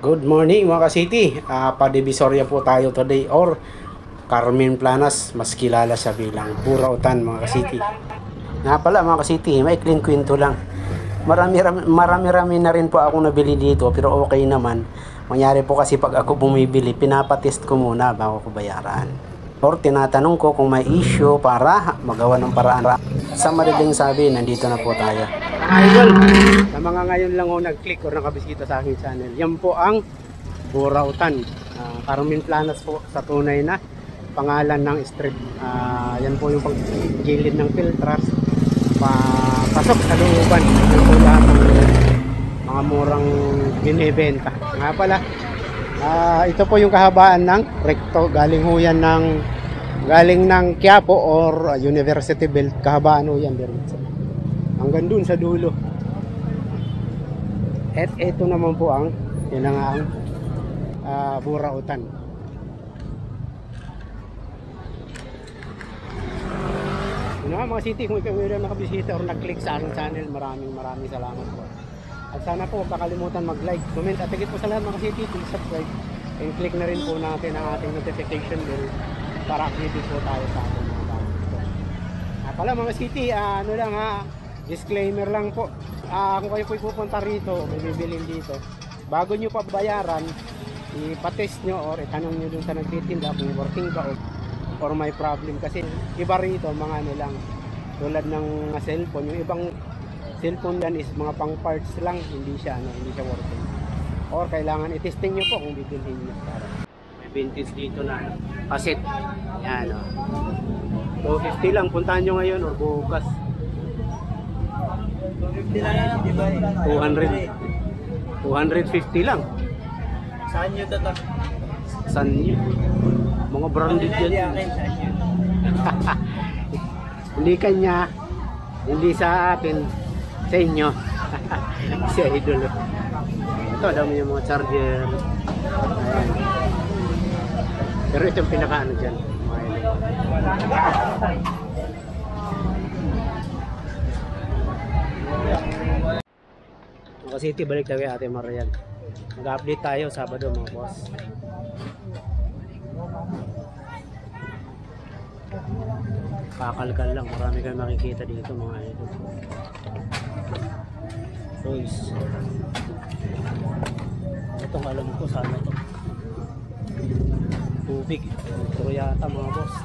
Good morning mga ka-city. Pa-Divisoria po tayo today or Carmen Planas, mas kilala sa bilang Burautan mga ka-city. Nga pala mga ka-city, may clean kwento lang. Marami na rin po ako nabili dito pero okay naman. Mangyari po kasi pag ako bumibili, pinapatest ko muna bago ko bayaran. Or tinatanong ko kung may issue para magawa ng paraan. Sa madaling sabi, nandito na po tayo. Idol, sa mga ngayon lang ako nag-click or nakabisita sa aking channel, yan po ang Burautan, Carmen Planas po sa tunay na pangalan ng street. Yan po yung paggilid ng filters, pasok sa looban. Yan po lahat ng mga murang binibenta. Nga pala, ito po yung kahabaan ng recto, galing ng Quiapo or University Belt, kahabaan ho yan diretso hanggang dun sa dulo. At ito naman po ang Burautan. Mga city, kung ikaw yung nakabisita or nag-click sa aking channel, maraming salamat po. At sana po kakalimutan mag-like, comment at higit po sa lahat mga city, please subscribe and click na rin po natin ang ating notification bell para updated po tayo sa ating mga bago. Pala mga city, disclaimer lang po, kung kayo po pupunta rito o may bibilin dito, bago nyo pa bayaran, ipatest nyo or itanong nyo dun sa nagtitinda kung working ka or may problem. Kasi iba rito mga lang tulad ng cellphone, yung ibang cellphone yan is mga pang parts lang, hindi siya working, or kailangan i-testing nyo po kung bibilhin nyo. May vintage dito na cassette, yan o, 250 lang, puntahan nyo ngayon or bukas. 250 lang. Saan nyo ito? Saan nyo? Mga branded yan. Hindi kanya, hindi sa atin, sa inyo. Si Idol. Ito, dami yung mga charger. Ayan. Pero ito yung pinaka-ano dyan. Mga city, balik tayo kay Ate Marian. Mag-update tayo Sabado mga boss. Kakalkal lang, marami kayong makikita dito mga idol. Toys. Itong alam ko sana to. Tubig. Ito yata mga boss.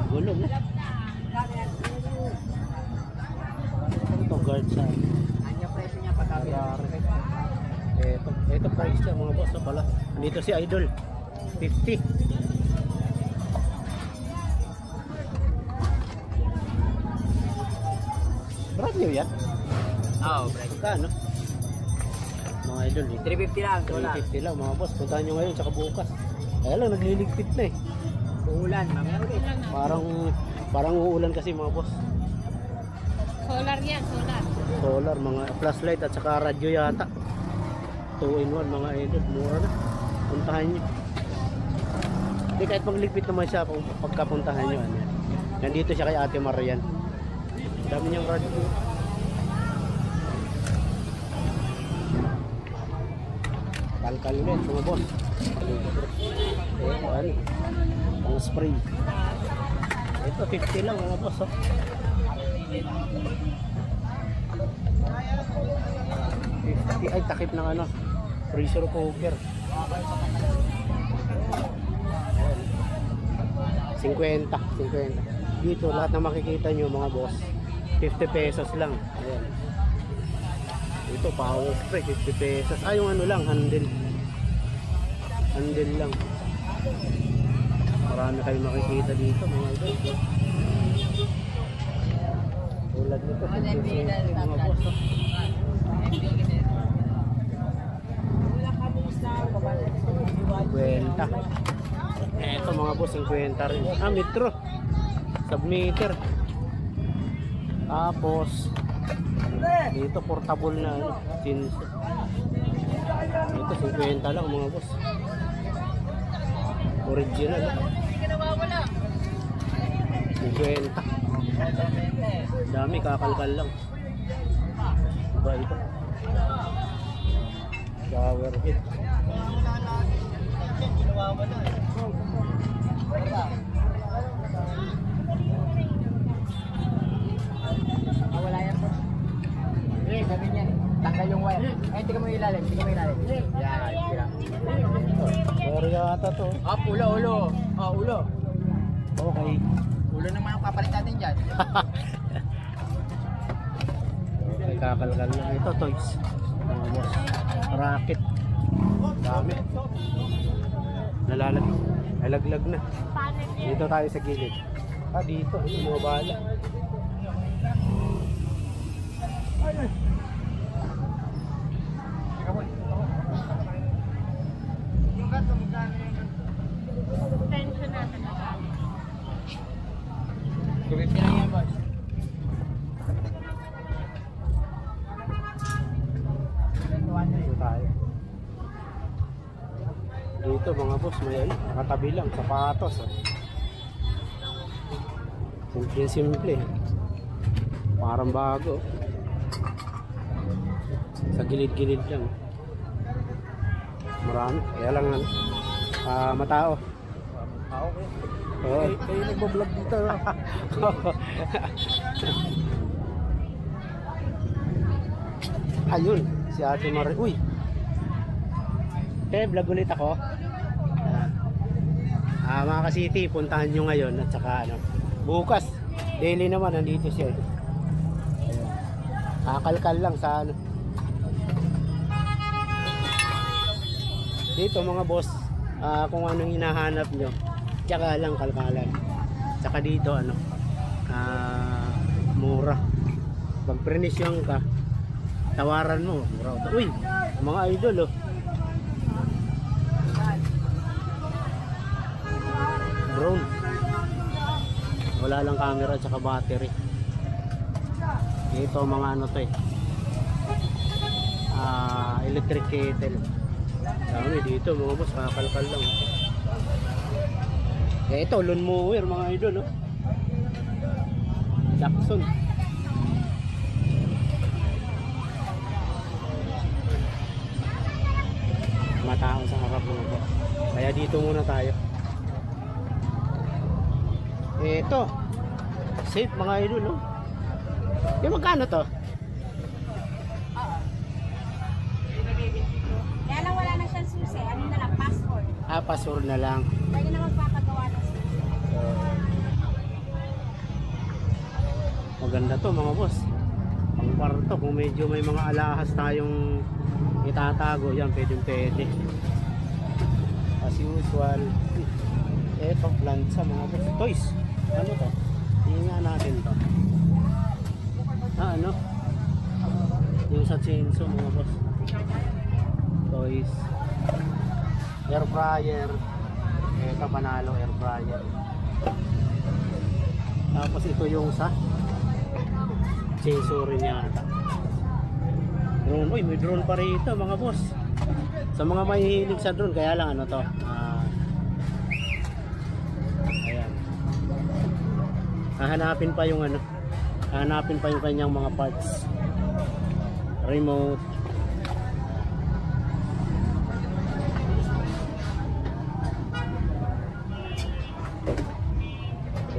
Gulong eh. Ito guard sa ito price niya mga boss pala. Dito si Idol 50. Brand new yan? Oo, brand new. Kano? Mga Idol 350 lang. 350 lang mga boss. Puntahan nyo ngayon tsaka bukas. Kaya lang nagliligpit na eh. Uulan, mamaya ulit. Parang uulan kasi mga boss. Solar yan, solar. Solar, mga flashlight at saka radyo yata. 2-in-1 mga idol, mura na. Puntahan nyo. Hindi, kahit magligpit naman siya pagkapuntahan nyo. Nandito siya kay Ate Marian. Dami niyang radyo. Kalkal ulit mga boss. Pang spray. Ito 50 lang mga boss. 50 ay takip ng pressure cooker. 50. Dito lahat na makikita nyo mga boss 50 pesos lang. Ayan. Ito power spray 50 pesos. Yung lang handle lang. Marami kayong makikita dito mga idol. Tulad nito 50 pesos mga boss. Kwenta. Eto mga boss, 50 rin. Metro. Submeter. Tapos dito portable na chinso. Ito 50 lang mga boss. Original. 50. Dami, kakalkal lang. Iba ito. Shower head. Kasama na eh. Wala yan po. Sabi niya, tanggal yung wire. Ay, hindi ka mo ilalim, hindi ka mo ilalim. Yan, sira. Sorry ata to. Ulo. Ulo. Okay. Ulo naman ang kapalit natin dyan. Okay, kakalkal na. Ito, toys. Mga boss. Racket. Dami. Nalalag. Nalaglag na. Dito tayo sa gilid. Dito. Yung mga bala. Ayun. Yung gato, magkano yun? Tension natin. Gawin lang yan, boss. Dito tayo. Dito mga boss, may nakatabi lang, sapatos. Simple. Parang bago. Sa gilid-gilid lang. Marami. Kaya lang matao. Okay. Oo. Kayo nagbo-vlog dito. Ayun, si Ate Mar. Uy! Vlog ulit ako. Mga ka-city, puntahan nyo ngayon at saka bukas. Daily naman, nandito siya. Kakalkal lang sa dito mga boss, kung anong hinahanap nyo, tsaka lang kalkalan. Tsaka dito mura. Pag prenisyon ka, tawaran mo, mura. Uy, mga idol drone. Wala lang camera at saka battery. Ito mga to electric kettle. Dami dito mga boss, kakalkal lang. Ito lawn mower mga idol Jackson. Matao sa harap mga boss. Kaya dito muna tayo. Ito safe mga idol Yung magkano to? Kaya lang wala na siyang susi. Ano na lang, password. Password na lang. Pwede na magpapagawa ng susi. Maganda to mga boss. Pang kwarto, kung medyo may mga alahas tayong itatago, yan pwede. As usual. Eto, plancha mga boss. Toys. Ano to? Tingnan natin to. Yung sa chainsaw mga boss. Toys. Air fryer. Ito panalo air fryer. Tapos ito yung sa chainsaw rin yata. Drone. Uy, may drone pa rito mga boss. Sa mga mahihilig sa drone, kaya lang to. Ayan. Hahanapin pa yung hahanapin pa yung kanyang mga parts. Remote.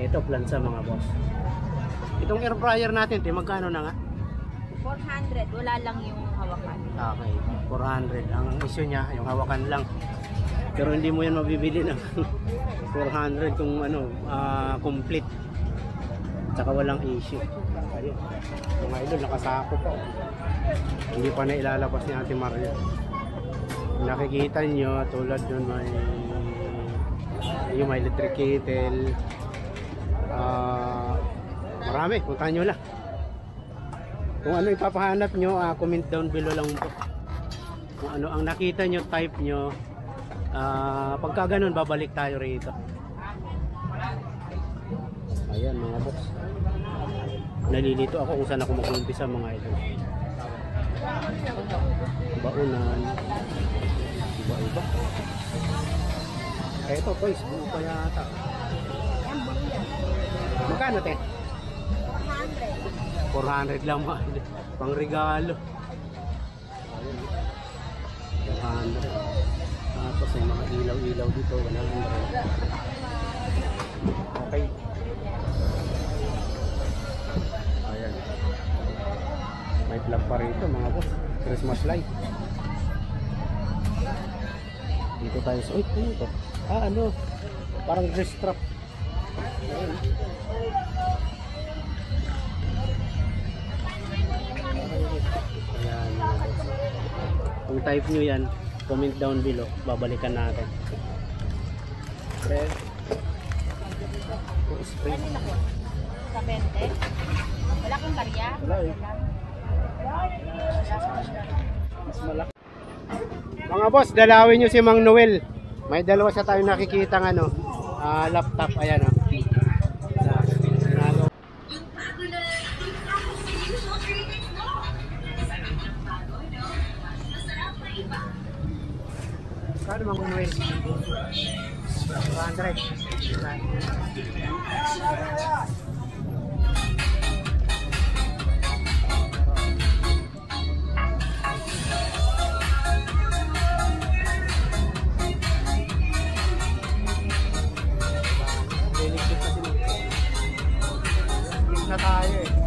Ito plancha mga boss. Itong air fryer natin, magkano na nga? 400. Wala lang yung hawakan. Okay, 400. Ang issue niya, yung hawakan lang. Pero hindi mo yan mabibili ng 400 kung complete. Tsaka walang issue. Ayun. Mga idol, nakasako pa. Hindi pa na ilalabas ni Ate Maria. Nakikita nyo, tulad yun, may electric kettle. Marami, puntahan nyo lang. Kung ano ipapahanap nyo, comment down below lang po. Kung ano ang nakita nyo, type nyo. Pagka ganun, babalik tayo rito. Ayan mga boss. Nalilito ako kung saan ako mag-umpisa mga idol. Baunan. Iba-iba. Eto toys, buo pa yata. Magkano te? 400 lang mga idol. Pang regalo. 400. Tapos ay mga ilaw ilaw dito, 100. Okay. Ayan. May plug pa rito mga boss. Christmas light. Dito tayo sa... Uy, ano ito? Ano? Parang dress strap. Ayan. Ayan mga boss. Kung type nyo yan, comment down below. Babalikan natin. Okay. Spray. Ano na po? Sa 20? Wala kang barya? Wala eh. Mas malaki. Mga boss, dalawin nyo si Mang Noel. May dalawa sa tayo nakikita ano, laptop. Ayan o. Kano Mang Noel? 200. Na tayo eh.